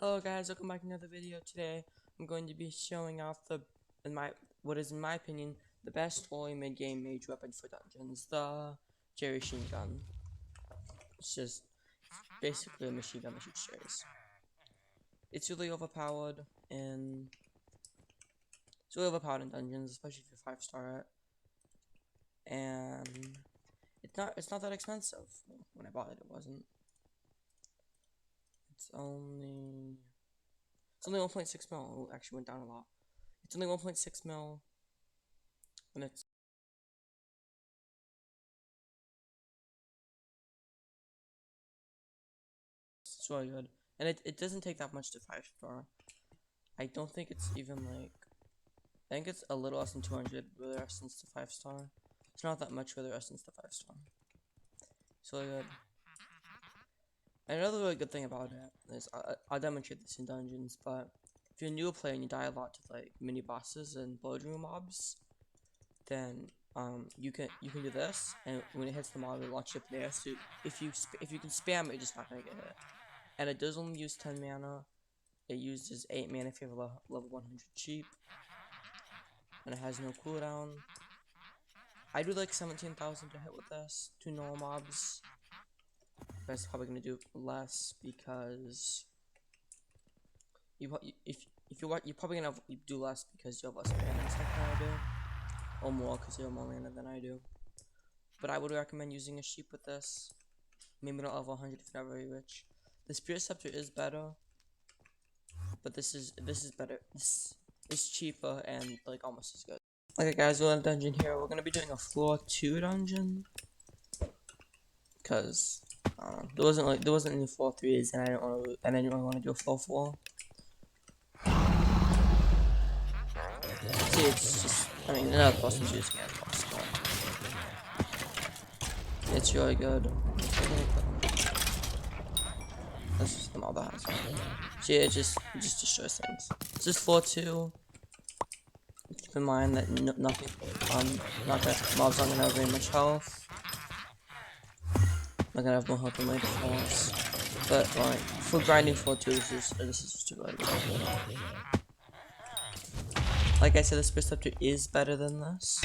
Hello guys, welcome back to another video. Today I'm going to be showing off what is in my opinion the best fully mid-game mage weapon for dungeons, the Jerry machine gun. It's just basically a machine gun that shoots cherries. It's really overpowered in dungeons, especially if you're 5-star it. And it's not that expensive. When I bought it, it wasn't. It's only 1.6 mil. It actually went down a lot. It's only 1.6 mil, and it's really good. And it doesn't take that much to 5-star. I don't think it's even like, I think it's a little less than 200 with the essence to 5-star. It's not that much with the essence to 5-star. It's really good. And another really good thing about it is I'll demonstrate this in dungeons, but if you're a new player and you die a lot to like mini bosses and blood room mobs, then you can do this, and when it hits the mob, it launches up there. So if you can spam it, you're just not gonna get hit. And it does only use 10 mana. It uses 8 mana if you have a level 100 cheap, and it has no cooldown. I do like 17,000 to hit with this, 2 normal mobs. You guys are probably gonna do less because you're probably gonna do less because you have less mana and stuff than I do, or more because you have more mana than I do. But I would recommend using a sheep with this. Maybe not level 100 if you're not very rich. The Spirit Scepter is better, but this is better. This is cheaper and like almost as good. Okay, guys, we're in a dungeon here. We're gonna be doing a floor 2 dungeon, cause there wasn't any floor 3s, and I didn't really want to do a floor 4. See, it's just, I mean, another person's using it, of course, but it's really good. That's just the mob that has it. See, it just destroys things. This is floor 2. Keep in mind that mobs aren't gonna have very much health. Not gonna have more health than later floors. But like, for grinding floor 2, this is just too good. Like I said, the Spirit Scepter is better than this.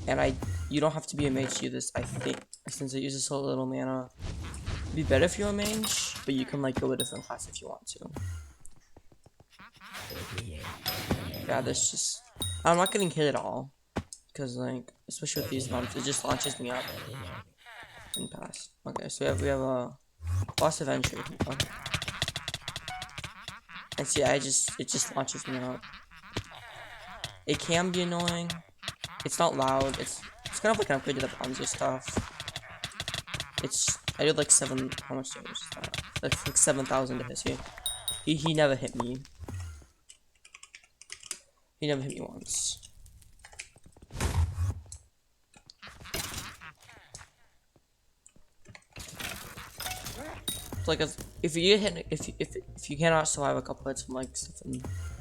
And you don't have to be a mage to use this, I think, since it uses so little mana. It'd be better if you're a mage, but you can like go a different class if you want to. Yeah, this just, I'm not getting hit at all, because like, especially with these mobs, it just launches me up and pass. Okay, so we have a boss of entry. Okay. And see, it just launches me up. It can be annoying. It's not loud. It's kind of like an upgrade to the Bonzo stuff. I did like how much damage? Like 7,000 to hit. See, he never hit me. He never hit me once. It's like if you cannot survive a couple hits from like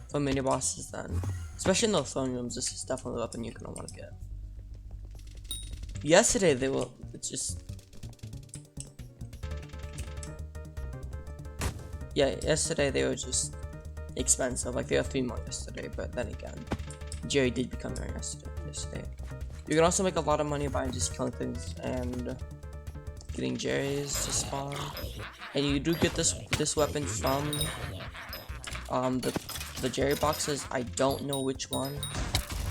from mini bosses, then especially in those throne rooms, this is definitely a weapon you're gonna want to get. Yesterday yesterday they were just expensive. Like they were 3 more yesterday, but then again, Jerry did become there yesterday. You can also make a lot of money by just killing things and getting Jerry's to spawn. And you do get this weapon from the Jerry boxes. I don't know which one.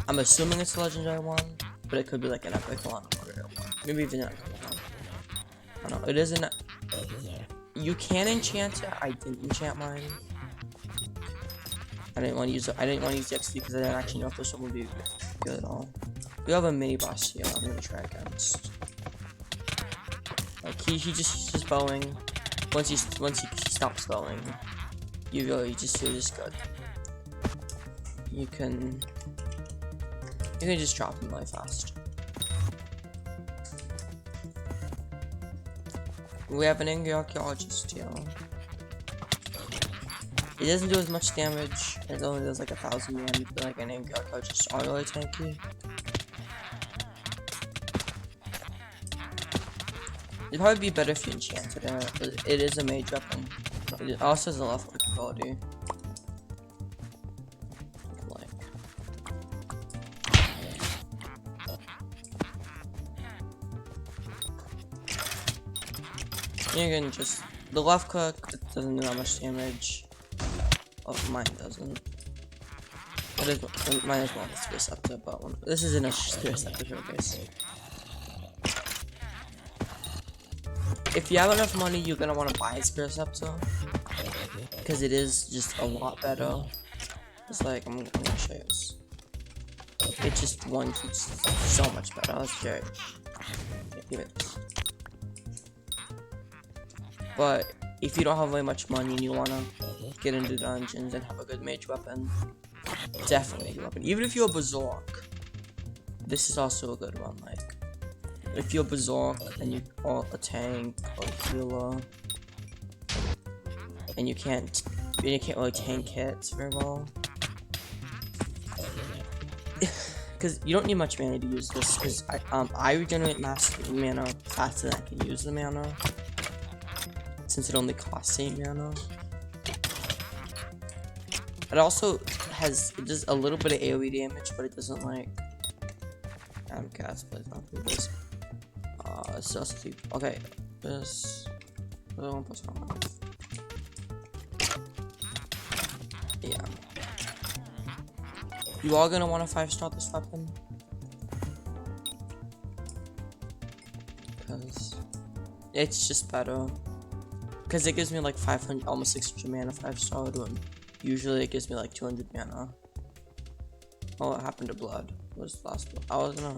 I'm assuming it's a legendary one, but it could be like an epic one or a one. Maybe even an epic one. I don't know. It isn't. You can enchant it. I didn't enchant mine. I didn't want to use the XP because I didn't actually know if this one would be good at all. We have a mini boss here. I'm gonna try against. Like he's just bowing. Once he stops bowing, you're just good. You can just drop him really fast. We have an angry archaeologist here. It doesn't do as much damage. It only does like 1,000 damage, but like an angry archaeologist are really tanky. It'd probably be better if you enchanted it. It is a mage weapon. It also has a lot of ability. Like, you can just the left click doesn't do that much damage. Oh, mine doesn't. Mine is one spear scepter, but this isn't a spear scepter showcase. If you have enough money, you're gonna want to buy a spear scepter because it is just a lot better. It's like I'm gonna show you this. It just it's so much better. Let's show you. But if you don't have very much money and you wanna get into dungeons and have a good mage weapon, definitely a good weapon. Even if you're a berserk, this is also a good one. Like, if you're berserk and you are a tank or a healer, and you can't really tank hits very well, because you don't need much mana to use this. Because I regenerate master mana faster than I can use the mana, since it only costs 8 mana. It also does a little bit of AoE damage, but it doesn't like cats, but it's not really this. It's just okay. This 1+1. Yeah. You are gonna want to 5-star this weapon because it's just better. Because it gives me like 500, almost 600 mana 5-star when usually it gives me like 200 mana. Oh, what happened to blood? What was the last blood? I was gonna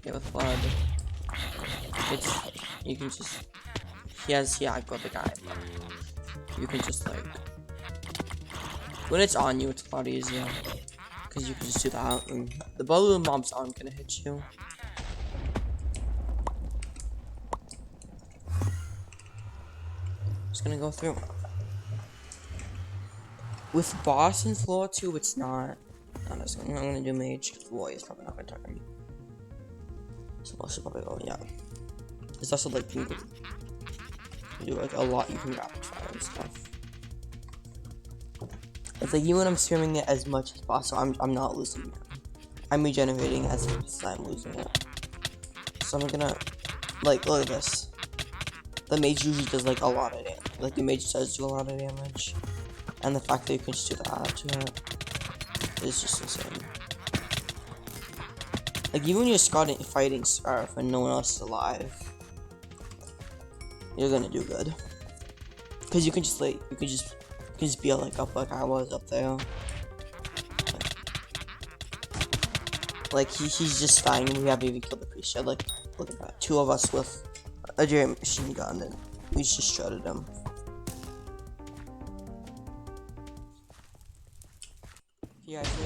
get with blood. You can just I got the guy. But you can just like when it's on you, it's a lot easier because you can just do that, and the balloon mobs aren't gonna hit you. Just gonna go through. With boss in floor 2, it's not. I'm gonna do mage because warrior's probably not gonna target me. So I should probably go, yeah. It's also like you can do like a lot, you can rapid fire and stuff. It's like even when I'm streaming it as much as possible, I'm not losing it. I'm regenerating as much as I'm losing it. So I'm gonna like look at this. The mage usually does like a lot of damage. Like the mage does do a lot of damage. And the fact that you can just do that to it is just insane. Like even when you're fighting Scarf and no one else is alive, you're gonna do good. Cause you can just like you can just be like up like I was up there. Like he's just dying and we haven't even killed the priest yet. Like look at that. 2 of us with a giant machine gun and we just shredded him. Yeah, so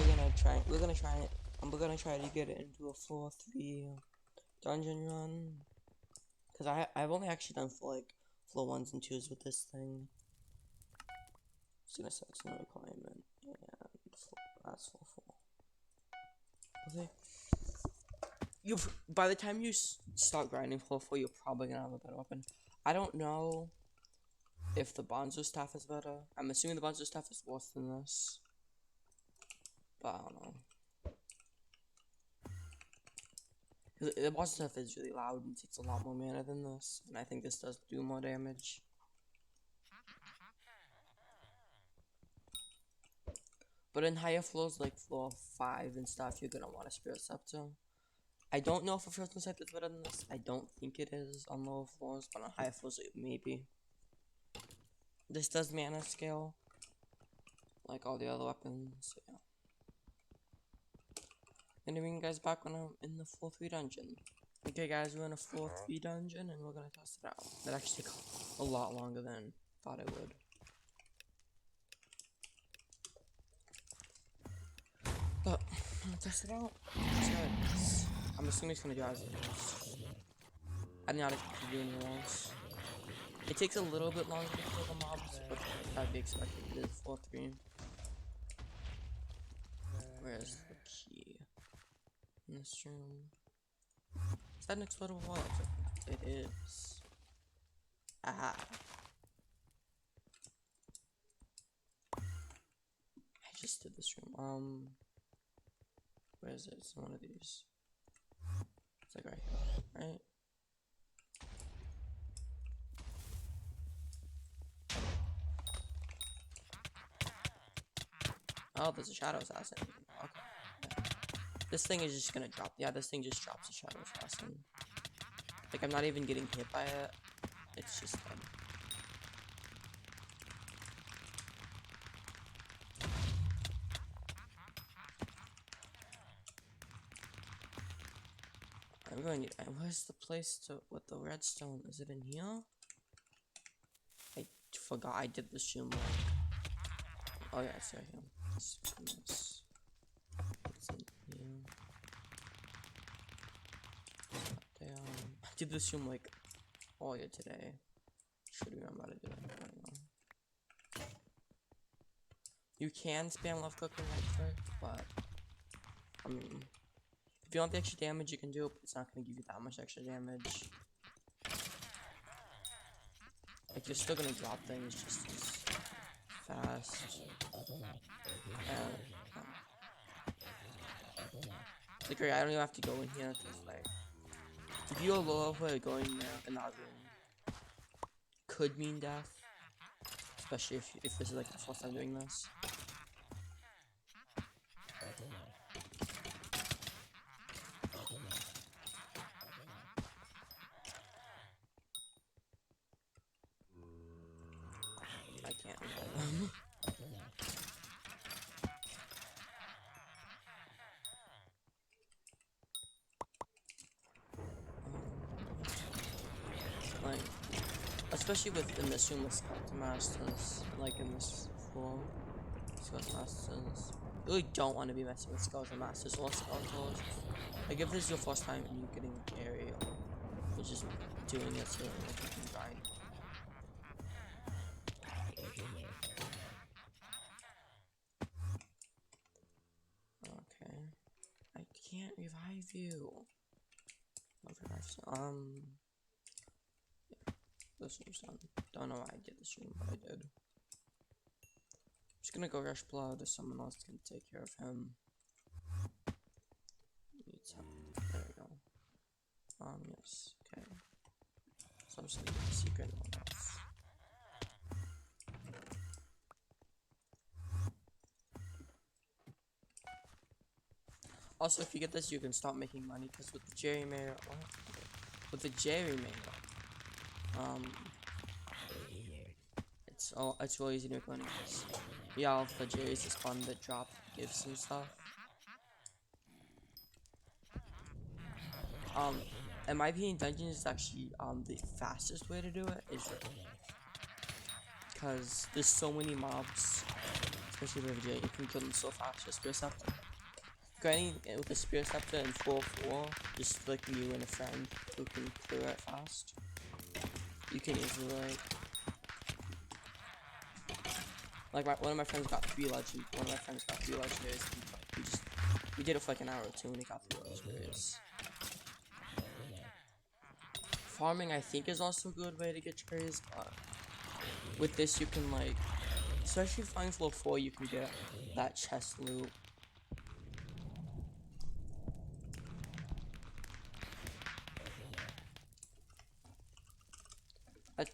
we're gonna try to get it into a floor 3 dungeon run. Cause I've only actually done floor 1s and 2s with this thing. It's gonna say it's no requirement, and that's floor 4. Okay. By the time you start grinding floor 4, you're probably gonna have a better weapon. I don't know if the Bonzo staff is better. I'm assuming the Bonzo staff is worse than this. But I don't know. The boss stuff is really loud and takes a lot more mana than this, and I think this does do more damage. But in higher floors like floor 5 and stuff, you're gonna want a Spirit Scepter. I don't know if a Frozen Scythe is better than this. I don't think it is on lower floors, but on higher floors it maybe. This does mana scale, like all the other weapons, so yeah. Gonna bring you guys back when I'm in the floor 3 dungeon. Okay guys, we're in a floor 3 dungeon and we're gonna test it out. That actually took a lot longer than I thought it would. But I'm gonna test it out. I'm assuming it's gonna do as it is. I did not expect to do anything else. It takes a little bit longer to kill the mobs, but I'd be expecting it is floor 3. Where's the key? In this room. Is that an explodable wall? it is. Ah. I just did this room. Where is it? It's one of these. It's like right here, right? Oh, there's a shadow assassin. Okay. Yeah. This thing is just gonna drop. Yeah, this thing just drops a shadow assassin. Like, I'm not even getting hit by it. It's just dead. I'm going. Where's the place to with the redstone? Is it in here? I forgot. I did this room. Oh yeah, it's right here. It's in here. Damn. I did this room like all year today. Should remember how to do it. I don't know. You can spam left click and right click, but I mean, if you want the extra damage, you can do it, but it's not gonna give you that much extra damage. Like, you're still gonna drop things just as fast. And, like, I don't even have to go in here, cause like, if you go low level, going there in that room could mean death. Especially if this is like the first time doing this. I can't revive them. Like, especially in this room with skeleton masters, like in this floor, skeleton masters. You really don't want to be messing with skeleton masters or skeletons. Like, if this is your first time and you're getting a carry, or you're just doing it so like you can grind. Okay, I can't revive you. Yeah. This room's done. Don't know why I did this room, but I did. Just gonna go rush blood. There's someone else can take care of him. There we go. Yes. Okay. So I'm just gonna get the secret. No one else. Also, if you get this, you can start making money, because with the gerrymander, it's really easy to make money. Yeah, all of the jerrys just spawn that drop gifts and stuff. In my opinion, dungeons is actually the fastest way to do it, is because there's so many mobs, especially with J, you can kill them so fast with Spear Scepter. Grinding with the Spear Scepter in 4-4, just like you and a friend who can clear it fast, you can easily like one of my friends got 3 legend. One of my friends got 3 legendaries. We did it for like an hour or 2 and he got 3 legendaries. Farming, I think, is also a good way to get cherries, but with this you can, like, especially flying floor 4, you can get that chest loot.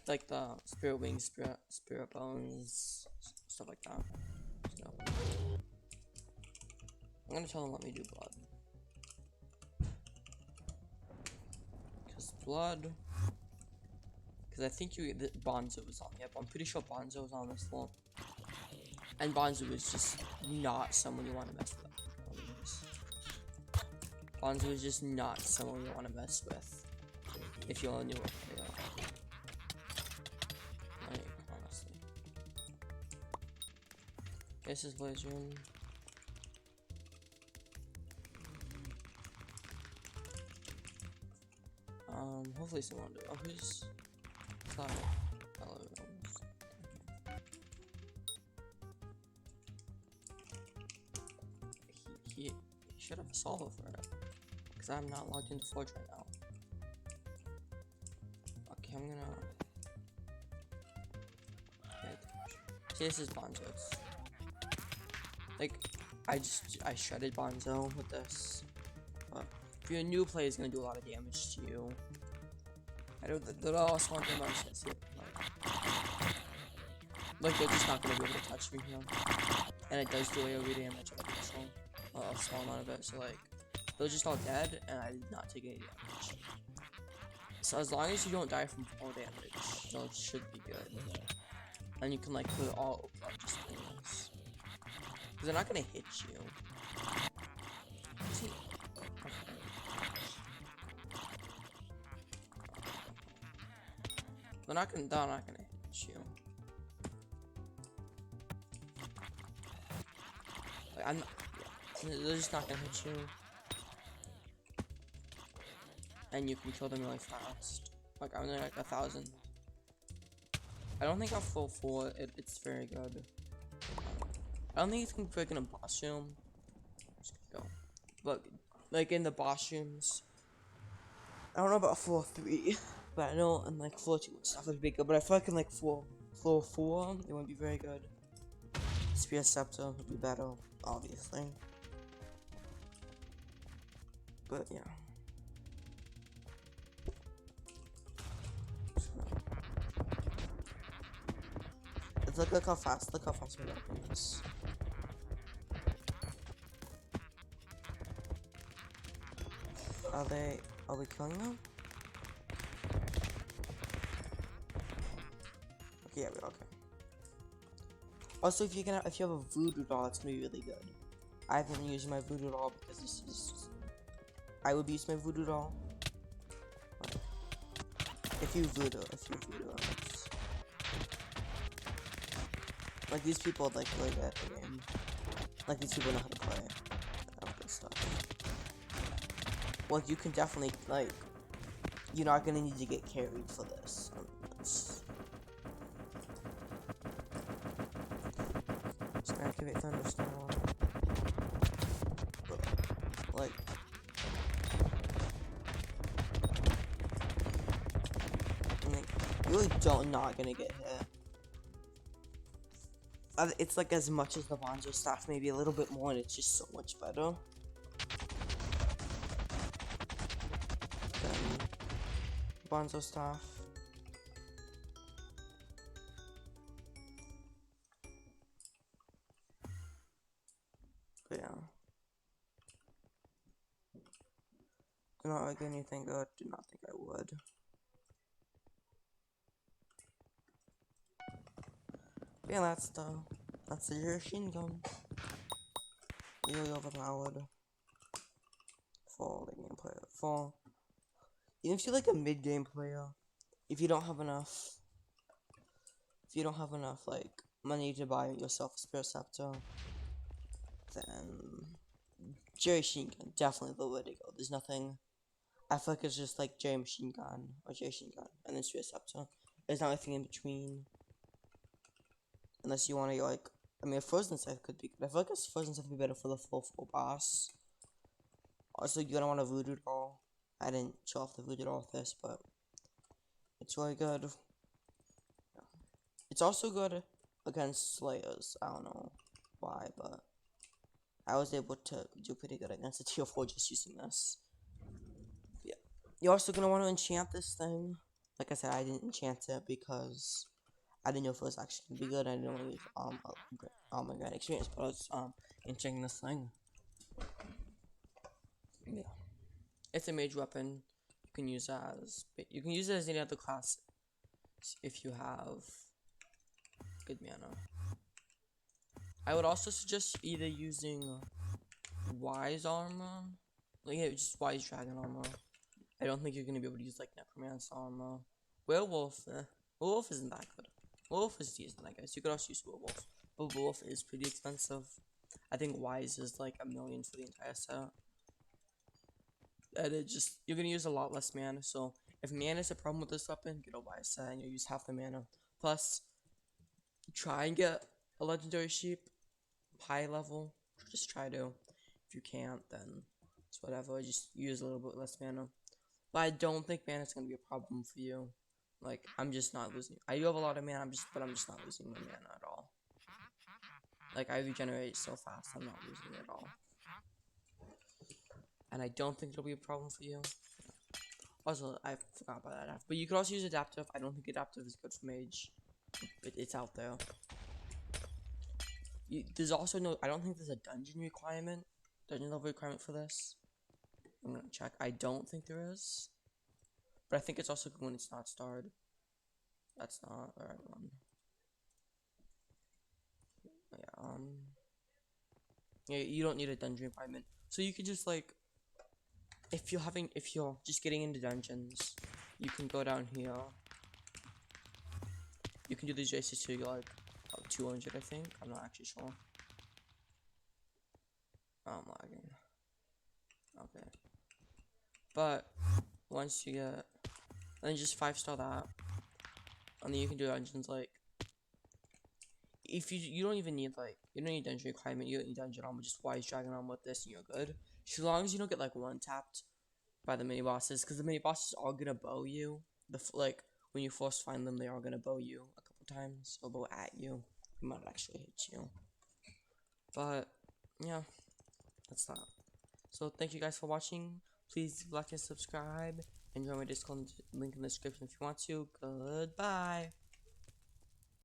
Like the spirit wings, spirit bones, stuff like that. So, I'm gonna tell them let me do blood. Because I think Bonzo was on. Yep, I'm pretty sure Bonzo was on this floor. And Bonzo is just not someone you want to mess with. Bonzo is just not someone you want to mess with if you're a newer player. Like, honestly. This is Blaze room. Hopefully someone will do. Oh, who's that? Hello. He should have a solver for it, because I'm not logged into Forge right now. I'm gonna. See, this is Bonzo's. Like, I shredded Bonzo with this. But if you're a new player, it's gonna do a lot of damage to you. I don't. The last one thing I'm gonna see. Like they're just not gonna be able to touch me here, and it does do AoE damage at a small amount of it. So like, they're just all dead, and I did not take any damage. So as long as you don't die from fall damage, those should be good. And you can like put it all up just doing this. Because they're not gonna hit you. Okay. They're not gonna hit you. Like, they're just not gonna hit you. And you can kill them really fast. Like, I'm like 1,000. I don't think I'll full 4. It's very good. I don't think it's gonna be quick in a boss room. Just go. But, like, in the boss rooms, I don't know about floor 3, but I know in like floor 2 and stuff would be good. But I feel like in like floor 4, it wouldn't be very good. Spear Scepter would be better, obviously. But yeah. Look how fast we got this. Are we killing them? Okay, yeah, we're okay. Also, if you have a voodoo doll, it's gonna be really good. I haven't been using my voodoo doll because this is. I would use my voodoo doll. But if you voodoo, it's, like these people like play that game. Like these people know how to play. That good stuff. Well, you can definitely like. You're not gonna need to get carried for this. Just activate thunderstorm. Like. You really not gonna get hit. It's like as much as the Bonzo staff, maybe a little bit more, and it's just so much better. Than Bonzo staff. But yeah. Do not like anything good. Do not think I would. Yeah, that's the machine gun. Really overpowered. For the game player. For even if you're like a mid game player, if you don't have enough like money to buy yourself a Spirit Scepter, then Jerry Machine Gun definitely the way to go. There's nothing. I feel like it's just like Jerry Machine Gun or Jerry Machine Gun and then Spirit Scepter. There's not anything in between. Unless you want to like, I mean, a Frozen Scythe could be good. I feel like a Frozen Scythe would be better for the full boss. Also, you're gonna want a Voodoo Doll. I didn't show off the Voodoo Doll with this, but it's really good. It's also good against Slayers. I don't know why, but I was able to do pretty good against a tier 4 just using this. Yeah. You're also gonna want to enchant this thing. Like I said, I didn't enchant it because I didn't know if it was actually gonna be good. I didn't want to use my grand experience, but I was enchanting this thing. Yeah, it's a mage weapon. You can use it as any other class if you have good mana. I would also suggest either using Wise armor, like just Wise dragon armor. I don't think you're gonna be able to use like Necromancer armor. Werewolf isn't that good. Werewolf is decent, I guess. You could also use Werewolf, but Werewolf is pretty expensive. I think Wise is like $1 million for the entire set. And you're gonna use a lot less mana, so if mana is a problem with this weapon, get a Wise set and you'll use half the mana. Plus, try and get a legendary sheep, high level. Just try to. If you can't, then it's whatever. Just use a little bit less mana. But I don't think mana is gonna be a problem for you. Like, I'm just not losing. I do have a lot of mana, but I'm just not losing my mana at all. Like, I regenerate so fast, I'm not losing it at all. And I don't think it'll be a problem for you. Also, I forgot about that. But you could also use adaptive. I don't think adaptive is good for mage. But it's out there. There's also no. I don't think there's a dungeon level requirement for this. I'm gonna check. I don't think there is. But I think it's also good when it's not starred. That's not the right one. Yeah, yeah, you don't need a dungeon requirement. So you could just like, if you're just getting into dungeons, you can go down here. You can do these races too. You're like 200, I think. I'm not actually sure. Oh, I'm lagging. Okay. But once you get, then just 5-star that, and then you can do dungeons like. If you don't even need like, you don't need dungeon requirement. You don't need dungeon armor. Just wise dragon armor with this, and you're good. As long as you don't get like one tapped by the mini bosses, because the mini bosses are gonna bow you. Like when you first find them, they are gonna bow you a couple times, or bow at you. They might actually hit you. But yeah, that's that. So thank you guys for watching. Please like and subscribe, and join my Discord link in the description if you want to. Goodbye.